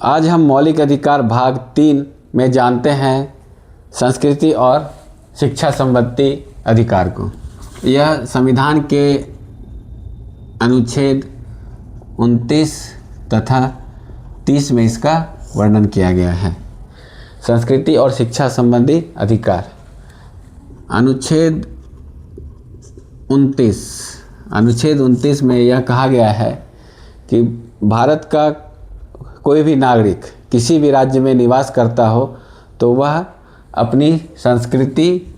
आज हम मौलिक अधिकार भाग 3 में जानते हैं संस्कृति और शिक्षा संबंधी अधिकार को। यह संविधान के अनुच्छेद 29 तथा 30 में इसका वर्णन किया गया है। संस्कृति और शिक्षा संबंधी अधिकार। अनुच्छेद 29 में यह कहा गया है कि भारत का कोई भी नागरिक किसी भी राज्य में निवास करता हो तो वह अपनी संस्कृति,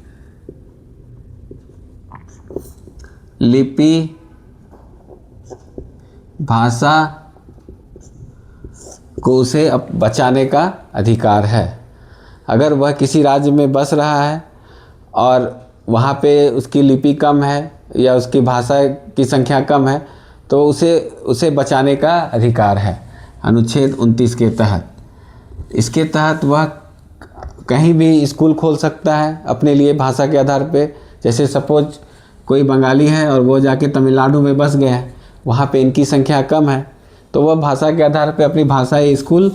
लिपि, भाषा को उसे बचाने का अधिकार है। अगर वह किसी राज्य में बस रहा है और वहाँ पे उसकी लिपि कम है या उसकी भाषा की संख्या कम है तो उसे बचाने का अधिकार है अनुच्छेद 29 के तहत। इसके तहत वह कहीं भी स्कूल खोल सकता है अपने लिए भाषा के आधार पे। जैसे सपोज कोई बंगाली है और वो जाके तमिलनाडु में बस गया है, वहाँ पे इनकी संख्या कम है तो वह भाषा के आधार पे अपनी भाषाई स्कूल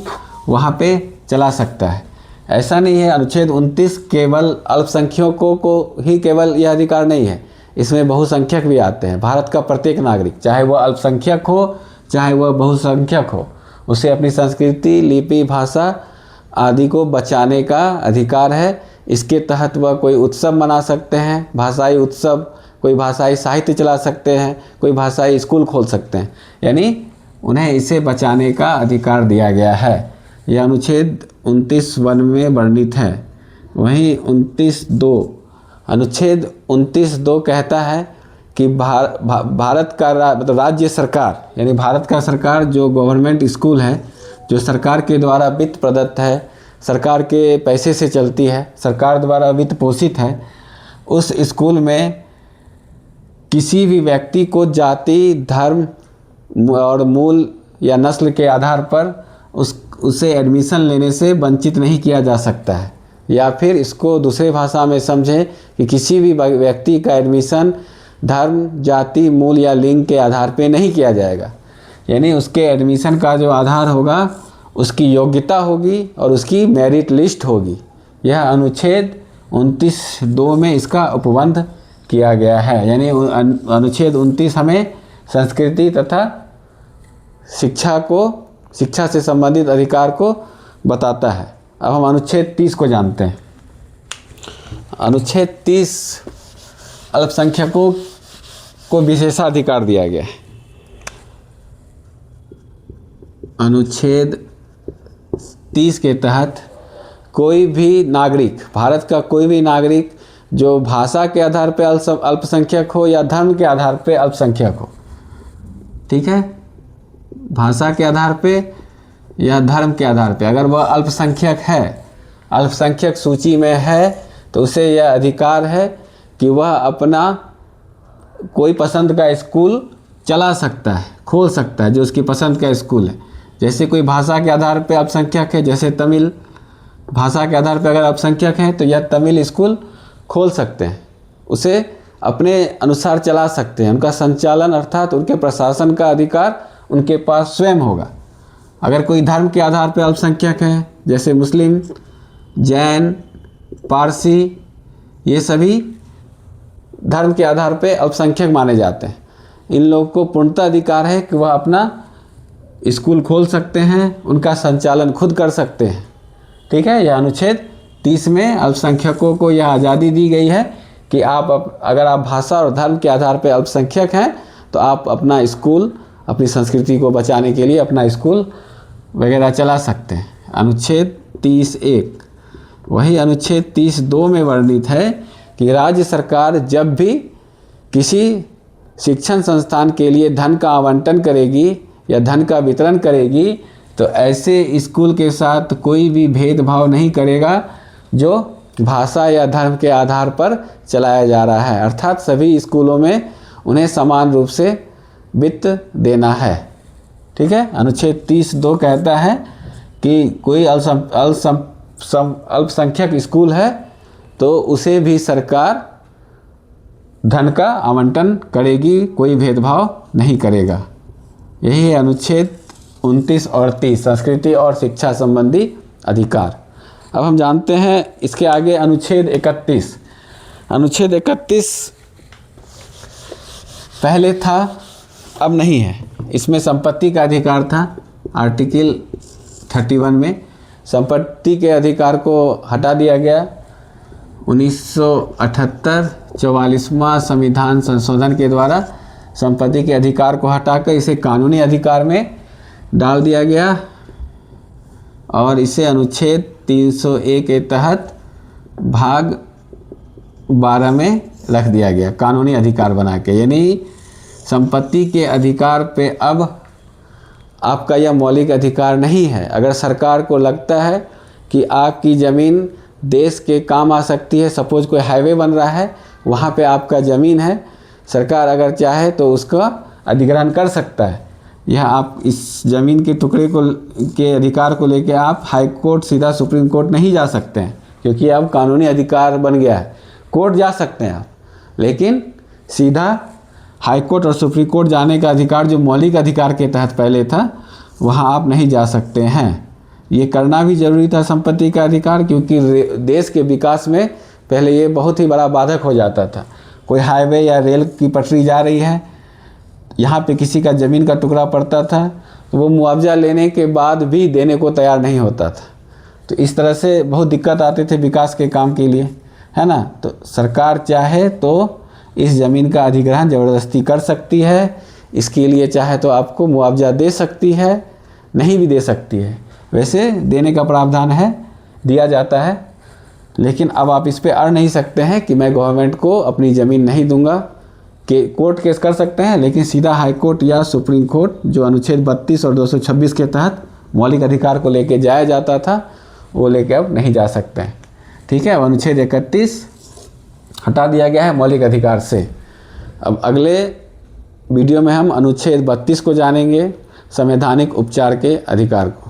वहाँ पे चला सकता है। ऐसा नहीं है अनुच्छेद 29 केवल अल्पसंख्यकों को ही केवल यह अधिकार नहीं है, इसमें बहुसंख्यक भी आते हैं। भारत का प्रत्येक नागरिक, चाहे वह अल्पसंख्यक हो चाहे वह बहुसंख्यक हो, उसे अपनी संस्कृति, लिपि, भाषा आदि को बचाने का अधिकार है। इसके तहत वह कोई उत्सव मना सकते हैं, भाषाई उत्सव, कोई भाषाई साहित्य चला सकते हैं, कोई भाषाई स्कूल खोल सकते हैं, यानी उन्हें इसे बचाने का अधिकार दिया गया है। यह अनुच्छेद 29(1) में वर्णित है। वहीं 29(2) अनुच्छेद 29(2) कहता है कि भारत का मतलब राज्य सरकार, यानी भारत का सरकार जो गवर्नमेंट स्कूल है, जो सरकार के द्वारा वित्त प्रदत्त है, सरकार के पैसे से चलती है, सरकार द्वारा वित्त पोषित है, उस स्कूल में किसी भी व्यक्ति को जाति, धर्म और मूल या नस्ल के आधार पर उसे एडमिशन लेने से वंचित नहीं किया जा सकता है। या फिर इसको दूसरे भाषा में समझें कि किसी भी व्यक्ति का एडमिशन धर्म, जाति, मूल या लिंग के आधार पे नहीं किया जाएगा। यानी उसके एडमिशन का जो आधार होगा उसकी योग्यता होगी और उसकी मेरिट लिस्ट होगी। यह अनुच्छेद 29(2) में इसका उपबंध किया गया है। यानी अनुच्छेद 29 हमें संस्कृति तथा शिक्षा से संबंधित अधिकार को बताता है। अब हम अनुच्छेद 30 को जानते हैं। अनुच्छेद 30 अल्पसंख्यकों को विशेषाधिकार दिया गया है। अनुच्छेद 30 के तहत कोई भी नागरिक, भारत का कोई भी नागरिक जो भाषा के आधार पर अल्पसंख्यक हो या धर्म के आधार पर अल्पसंख्यक हो, ठीक है, भाषा के आधार पे या धर्म के आधार पे अगर वह अल्पसंख्यक है, अल्पसंख्यक सूची में है, तो उसे यह अधिकार है कि वह अपना कोई पसंद का स्कूल चला सकता है, खोल सकता है, जो उसकी पसंद का स्कूल है। जैसे कोई भाषा के आधार पे अल्पसंख्यक है, जैसे तमिल भाषा के आधार पे अगर अल्पसंख्यक है तो यह तमिल स्कूल खोल सकते हैं, उसे अपने अनुसार चला सकते हैं। उनका संचालन अर्थात उनके प्रशासन का अधिकार उनके पास स्वयं होगा। अगर कोई धर्म के आधार पर अल्पसंख्यक है, जैसे मुस्लिम, जैन, पारसी, ये सभी धर्म के आधार पर अल्पसंख्यक माने जाते हैं। इन लोगों को पूर्णतः अधिकार है कि वह अपना स्कूल खोल सकते हैं, उनका संचालन खुद कर सकते हैं, ठीक है। यह अनुच्छेद 30 में अल्पसंख्यकों को यह आज़ादी दी गई है कि अगर आप भाषा और धर्म के आधार पर अल्पसंख्यक हैं तो आप अपना स्कूल, अपनी संस्कृति को बचाने के लिए अपना स्कूल वगैरह चला सकते हैं। अनुच्छेद 30(1). वही अनुच्छेद 30(2) में वर्णित है कि राज्य सरकार जब भी किसी शिक्षण संस्थान के लिए धन का आवंटन करेगी या धन का वितरण करेगी तो ऐसे स्कूल के साथ कोई भी भेदभाव नहीं करेगा जो भाषा या धर्म के आधार पर चलाया जा रहा है। अर्थात सभी स्कूलों में उन्हें समान रूप से वित्त देना है, ठीक है। अनुच्छेद 30(2) कहता है कि कोई अल्पसंख्यक स्कूल है तो उसे भी सरकार धन का आवंटन करेगी, कोई भेदभाव नहीं करेगा। यही है अनुच्छेद 29 और 30 संस्कृति और शिक्षा संबंधी अधिकार। अब हम जानते हैं इसके आगे अनुच्छेद 31। अनुच्छेद 31 पहले था, अब नहीं है। इसमें संपत्ति का अधिकार था। आर्टिकल 31 में संपत्ति के अधिकार को हटा दिया गया। 1978 44वां संविधान संशोधन के द्वारा संपत्ति के अधिकार को हटाकर इसे कानूनी अधिकार में डाल दिया गया और इसे अनुच्छेद 301 के तहत भाग 12 में रख दिया गया, कानूनी अधिकार बना के। यानी संपत्ति के अधिकार पे अब आपका यह मौलिक अधिकार नहीं है। अगर सरकार को लगता है कि आपकी ज़मीन देश के काम आ सकती है, सपोज कोई हाईवे बन रहा है, वहाँ पे आपका ज़मीन है, सरकार अगर चाहे तो उसका अधिग्रहण कर सकता है। यह आप इस ज़मीन के टुकड़े के अधिकार को लेकर आप हाई कोर्ट सीधा सुप्रीम कोर्ट नहीं जा सकते हैं, क्योंकि अब कानूनी अधिकार बन गया है। कोर्ट जा सकते हैं आप, लेकिन सीधा हाई कोर्ट और सुप्रीम कोर्ट जाने का अधिकार जो मौलिक अधिकार के तहत पहले था, वहाँ आप नहीं जा सकते हैं। ये करना भी ज़रूरी था संपत्ति का अधिकार, क्योंकि देश के विकास में पहले ये बहुत ही बड़ा बाधक हो जाता था। कोई हाईवे या रेल की पटरी जा रही है, यहाँ पे किसी का ज़मीन का टुकड़ा पड़ता था तो वो मुआवजा लेने के बाद भी देने को तैयार नहीं होता था। तो इस तरह से बहुत दिक्कत आते थे विकास के काम के लिए, है ना। तो सरकार चाहे तो इस ज़मीन का अधिग्रहण ज़बरदस्ती कर सकती है। इसके लिए चाहे तो आपको मुआवजा दे सकती है, नहीं भी दे सकती है। वैसे देने का प्रावधान है, दिया जाता है, लेकिन अब आप इस पे अड़ नहीं सकते हैं कि मैं गवर्नमेंट को अपनी ज़मीन नहीं दूंगा। कि कोर्ट केस कर सकते हैं, लेकिन सीधा हाई कोर्ट या सुप्रीम कोर्ट जो अनुच्छेद 32 और 226 के तहत मौलिक अधिकार को लेके जाया जाता था, वो लेके अब नहीं जा सकते हैं। ठीक है, अनुच्छेद 31 हटा दिया गया है मौलिक अधिकार से। अब अगले वीडियो में हम अनुच्छेद 32 को जानेंगे, संवैधानिक उपचार के अधिकार को।